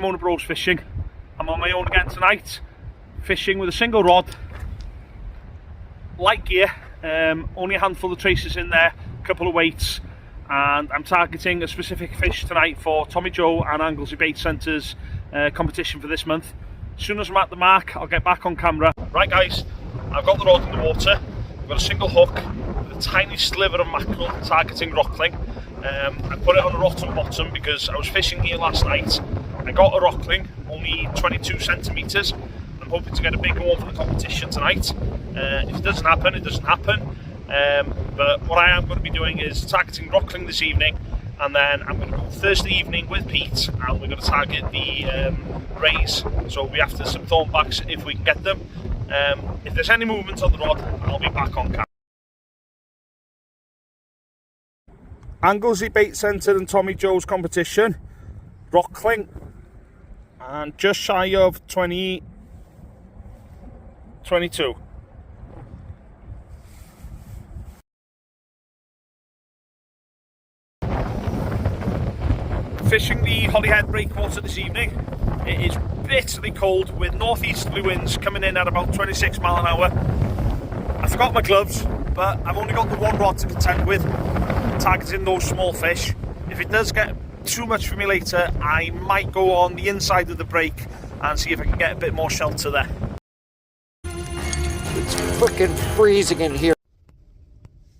Kona Bros fishing. I'm on my own again tonight, fishing with a single rod, light gear, only a handful of traces in there, a couple of weights, and I'm targeting a specific fish tonight for Tommy Joe and Anglesey Bait Centre's competition for this month. As soon as I'm at the mark, I'll get back on camera. Right guys, I've got the rod in the water. I've got a single hook with a tiny sliver of mackerel targeting rockling. I put it on a rotten bottom because I was fishing here last night. I got a rockling, only 22 centimetres. I'm hoping to get a bigger one for the competition tonight. If it doesn't happen, it doesn't happen. But what I am going to be doing is targeting rockling this evening, and then I'm going to go Thursday evening with Pete, and we're going to target the rays. So we'll be after some thornbacks if we can get them. If there's any movement on the rod, I'll be back on camera. Anglesey Bait Centre and Tommy Joe's competition, rockling, and just shy of 22. Fishing the Holyhead breakwater this evening. It is bitterly cold with northeasterly winds coming in at about 26 mile an hour. I forgot my gloves, but I've only got the one rod to contend with, targeting those small fish. If it does get too much for me later, I might go on the inside of the break and see if I can get a bit more shelter there. It's freaking freezing in here.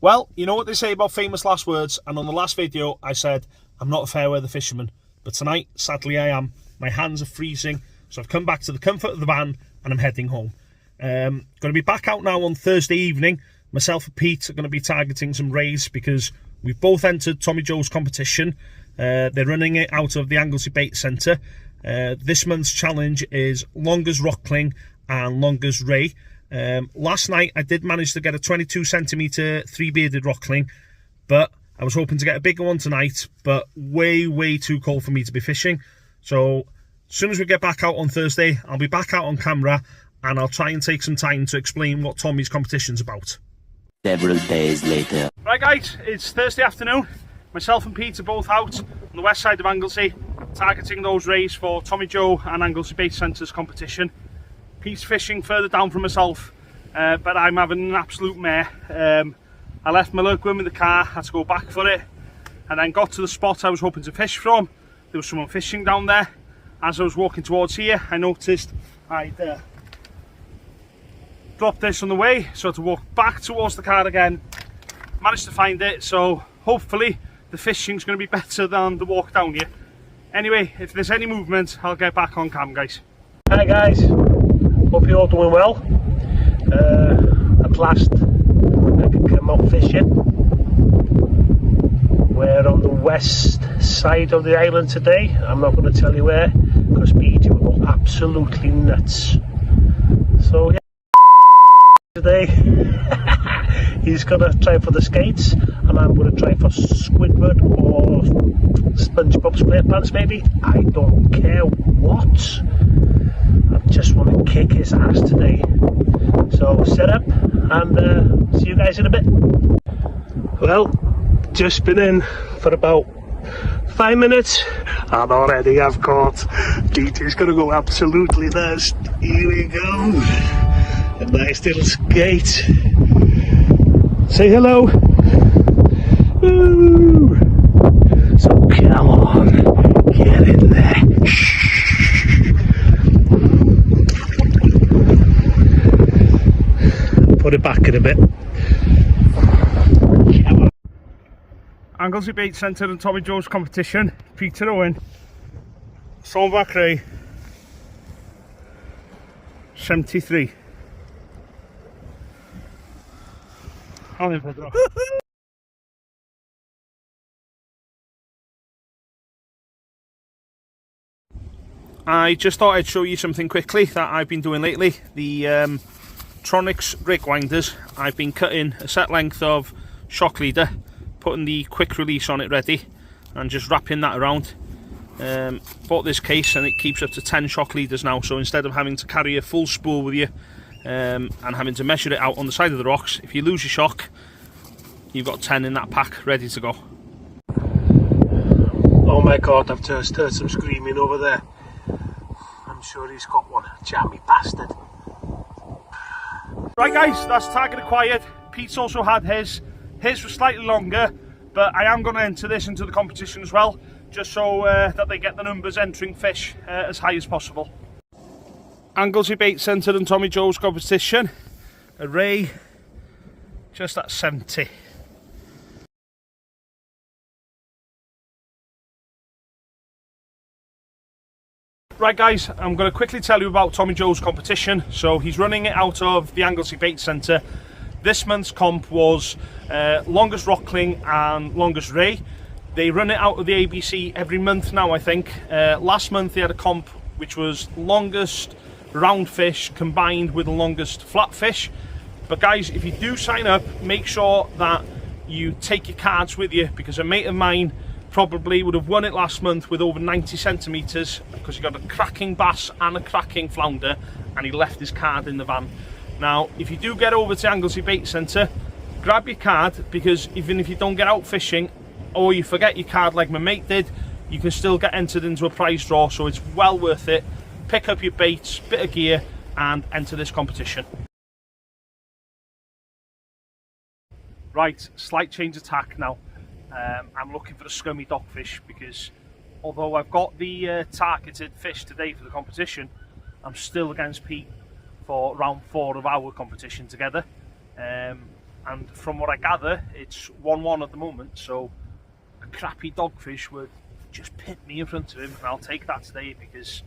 Well, you know what they say about famous last words, and on the last video I said I'm not a fair weather fisherman, but tonight sadly I am. My hands are freezing, so I've come back to the comfort of the van and I'm heading home. Going to be back out now on Thursday evening. Myself and Pete are going to be targeting some rays because we've both entered Tommy Joe's competition. They're running it out of the Anglesey Bait Centre. This month's challenge is longers rockling and longers ray. Last night I did manage to get a 22 centimetre three-bearded rockling, but I was hoping to get a bigger one tonight, but way too cold for me to be fishing. So as soon as we get back out on Thursday, I'll be back out on camera and I'll try and take some time to explain what Tommy's competition's about. Several days later. Right guys, it's Thursday afternoon. Myself and Pete are both out on the west side of Anglesey, targeting those rays for Tommy Joe and Anglesey Bait Centre's competition. Pete's fishing further down from myself, but I'm having an absolute mare. I left my lug in the car, had to go back for it, and then got to the spot I was hoping to fish from. There was someone fishing down there. As I was walking towards here, I noticed I'd dropped this on the way, so I had to walk back towards the car again. Managed to find it, so hopefully the fishing's going to be better than the walk down here. Anyway, if there's any movement, I'll get back on cam, guys. Hi guys, hope you're all doing well. At last I can come out fishing. We're on the west side of the island today. I'm not going to tell you where, because BG will go absolutely nuts. So yeah, today he's going to try for the skates, and I'm going to try for Squidward or SpongeBob SquarePants maybe. I don't care what. I just want to kick his ass today. So set up and see you guys in a bit. Well, just been in for about 5 minutes and already I've caught. DT's gonna go absolutely nuts. Here we go. A nice little skate. Say hello. Woo. So come on, get in there. Put it back in a bit. Anglesey Bait Centre and Tommy Joe's competition. Peter Owen, Thornback Ray, 73. On in, Pedro. I just thought I'd show you something quickly that I've been doing lately. The Tronics rig winders. I've been cutting a set length of shock leader, putting the quick release on it ready, and just wrapping that around. Bought this case and it keeps up to 10 shock leaders now, so instead of having to carry a full spool with you and having to measure it out on the side of the rocks, if you lose your shock, you've got 10 in that pack ready to go. Oh my god, I've just heard some screaming over there. sure he's got one. Jammy bastard. Right guys, that's target acquired. Pete's also had his. His was slightly longer, but I am going to enter this into the competition as well, just so that they get the numbers entering fish as high as possible. Anglesey Bait Centre and Tommy Joe's competition. A ray just at 70. Right guys, I'm going to quickly tell you about Tommy Joe's competition. So he's running it out of the Anglesey Bait Centre. This month's comp was longest rockling and longest ray. They run it out of the ABC every month now, I think. Last month they had a comp which was longest round fish combined with the longest flat fish. But guys, if you do sign up, make sure that you take your cards with you, because a mate of mine probably would have won it last month with over 90 centimetres because he got a cracking bass and a cracking flounder and he left his card in the van. Now, if you do get over to Anglesey Bait Centre, grab your card, because even if you don't get out fishing or you forget your card like my mate did, you can still get entered into a prize draw, so it's well worth it. Pick up your baits, bit of gear and enter this competition. Right, slight change of tack now. I'm looking for a scummy dogfish, because although I've got the targeted fish today for the competition, I'm still against Pete for round 4 of our competition together. And from what I gather, it's 1-1 at the moment, so a crappy dogfish would just pit me in front of him, and I'll take that today, because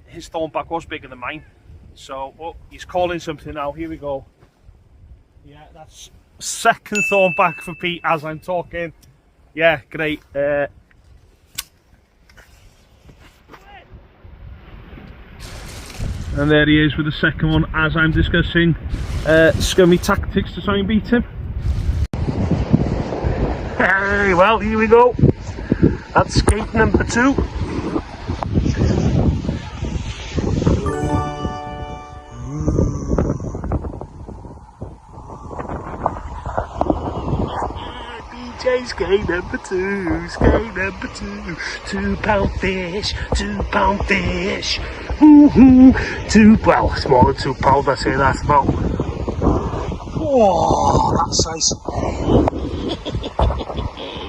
his thornback was bigger than mine. So, oh, he's calling something now. Here we go. Yeah, that's second thornback for Pete as I'm talking. Yeah, great. And there he is with the second one as I'm discussing scummy tactics to try and beat him. Hey, well, here we go. That's skate number 2. Skate number 2, skate number 2, 2-pound fish, 2-pound fish. Well, smaller than 2 pounds, I say that's about. Oh, that's nice.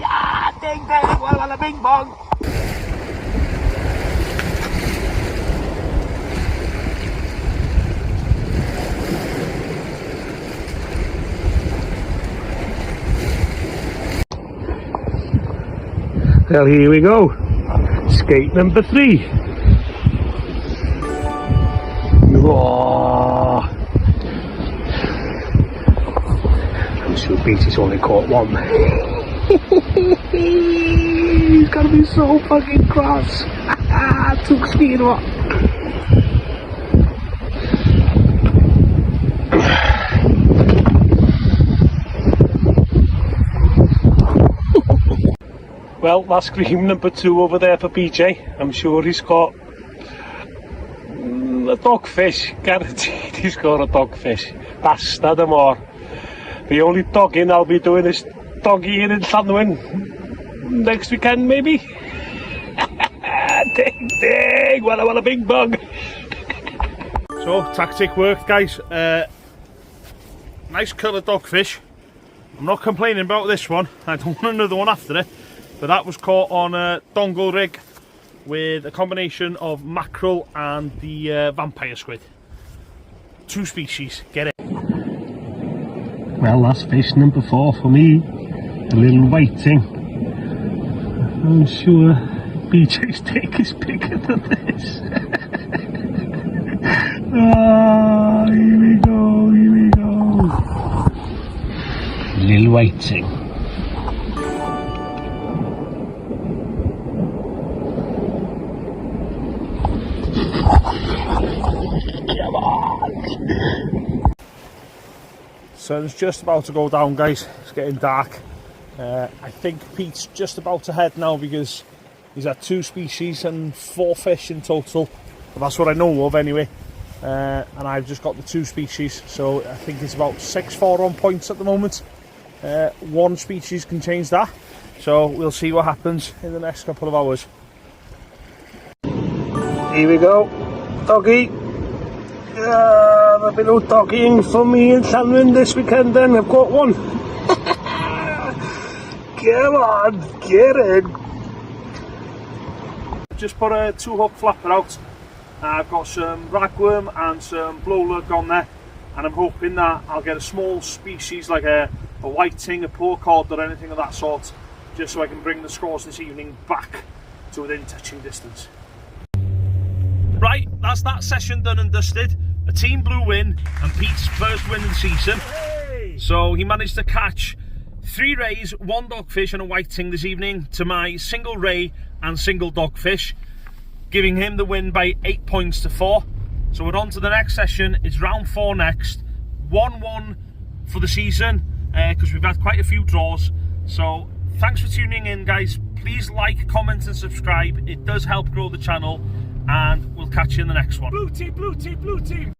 Ah, ding ding, well, a bing bong. Well, here we go. Skate number 3. Oh. I'm sure Beatty's only caught 1. He's gotta be so fucking cross. Took speed up. Well, that's green number 2 over there for BJ. I'm sure he's got a dogfish. Guaranteed he's got a dogfish. Bastard or more. The only dogging I'll be doing is doggy here in Llanwyn next weekend, maybe. Ding ding, what a big bug. So, tactic worked, guys. Nice colour dogfish. I'm not complaining about this one. I don't want another one after it. But that was caught on a dongle rig with a combination of mackerel and the vampire squid. 2 species, get it. Well, that's fish number 4 for me. A little waiting. I'm sure BJ's take is bigger than this. Oh, here we go, here we go. A little waiting. Come on. Sun's just about to go down, guys. It's getting dark. I think Pete's just about to head now, because he's had 2 species and 4 fish in total. Well, that's what I know of anyway. And I've just got the 2 species, so I think it's about 6-4 on points at the moment. 1 species can change that, so we'll see what happens in the next couple of hours. Here we go. Doggy. There'll be no doggying for me in Llanwyn this weekend then. I've got one. Come on, get in. Just put a 2-hook flapper out. I've got some ragworm and some blow lug on there, and I'm hoping that I'll get a small species like a whiting, a poor cod or anything of that sort, just so I can bring the scores this evening back to within touching distance. Right, that's that session done and dusted. A team blue win and Pete's first win of the season. Hey! So he managed to catch 3 rays, 1 dogfish and a whiting this evening to my single ray and single dogfish, giving him the win by 8 points to 4. So we're on to the next session. It's round 4 next. 1-1 for the season, because we've had quite a few draws. So thanks for tuning in, guys. Please like, comment and subscribe. It does help grow the channel, and we'll catch you in the next one. Blue team, blue team, blue team.